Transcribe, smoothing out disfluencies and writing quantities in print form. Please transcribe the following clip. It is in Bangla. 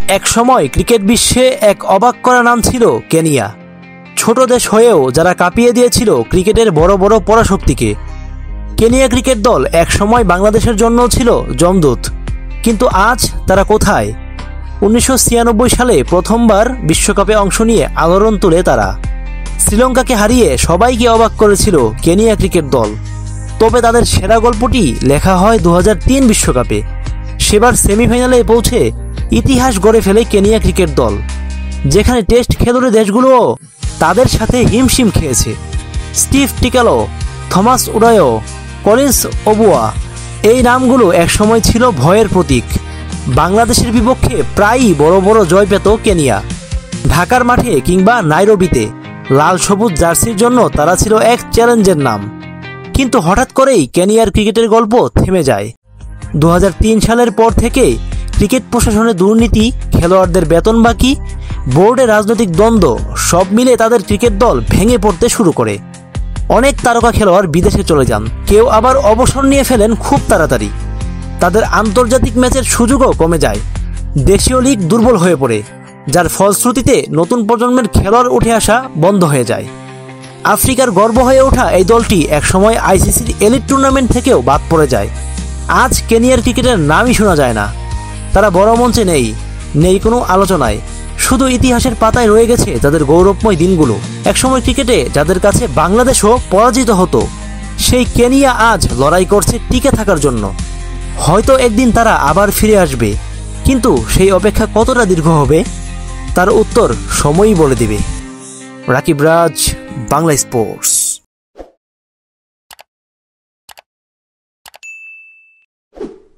এক সময় ক্রিকেট বিশ্বে এক অবাক করা নাম ছিল কেনিয়া। ছোট দেশ হয়েও যারা কাঁপিয়ে দিয়েছিল ক্রিকেটের বড় বড় পরাশক্তিকে। কেনিয়া ক্রিকেট দল এক সময় বাংলাদেশের জন্য ছিল যমদূত, কিন্তু আজ তারা কোথায়? 1996 সালে প্রথমবার বিশ্বকাপে অংশ নিয়ে আলোড়ন তুলে তারা। শ্রীলঙ্কাকে হারিয়ে সবাইকে অবাক করেছিল কেনিয়া ক্রিকেট দল। তবে তাদের সেরা গল্পটি লেখা হয় 2003 বিশ্বকাপে। সেবার সেমিফাইনালে পৌঁছে ইতিহাস গড়ে ফেলে কেনিয়া ক্রিকেট দল, যেখানে টেস্ট খেলুড়ে দেশগুলোও তাদের সাথে হিমশিম খেয়েছে। স্টিভ টিকেলো, থমাস উডায়ো, কলিন্স ওবুয়া, এই নামগুলো একসময় ছিল ভয়ের প্রতীক। বাংলাদেশের বিপক্ষে প্রায়ই বড় বড় জয় পেত কেনিয়া। ঢাকার মাঠে কিংবা নাইরোবিতে লাল সবুজ জার্সির জন্য তারা ছিল এক চ্যালেঞ্জের নাম। কিন্তু হঠাৎ করেই কেনিয়ার ক্রিকেটের গল্প থেমে যায়। 2003 সালের পর থেকে ক্রিকেট প্রশাসনে দুর্নীতি, খেলোয়াড়দের বেতন বাকি, বোর্ডে রাজনৈতিক দ্বন্দ্ব সব মিলে তাদের ক্রিকেট দল ভেঙে পড়তে শুরু করে। অনেক তারকা খেলোয়াড় বিদেশে চলে যান, কেউ আবার অবসর নিয়ে ফেলেন খুব তাড়াতাড়ি। তাদের আন্তর্জাতিক ম্যাচের সুযোগও কমে যায়। দেশীয় লীগ দুর্বল হয়ে পড়ে, যার ফলশ্রুতিতে নতুন প্রজন্মের খেলোয়াড় উঠে আসা বন্ধ হয়ে যায়। আফ্রিকার গর্ব হয়ে ওঠা এই দলটি একসময় আইসিসির এলিট টুর্নামেন্ট থেকেও বাদ পড়ে যায়। আজ কেনিয়ার ক্রিকেটের নামই শোনা যায় না। তারা বড় মঞ্চে নেই কোনো আলোচনায়। শুধু ইতিহাসের পাতায় রয়ে গেছে তাদের গৌরবময় দিনগুলো। একসময় ক্রিকেটে যাদের কাছে বাংলাদেশও পরাজিত হতো, সেই কেনিয়া আজ লড়াই করছে টিকে থাকার জন্য। হয়তো একদিন তারা আবার ফিরে আসবে, কিন্তু সেই অপেক্ষা কতটা দীর্ঘ হবে তার উত্তর সময়ই বলে দিবে। রাকিব রাজ, বাংলা স্পোর্টস।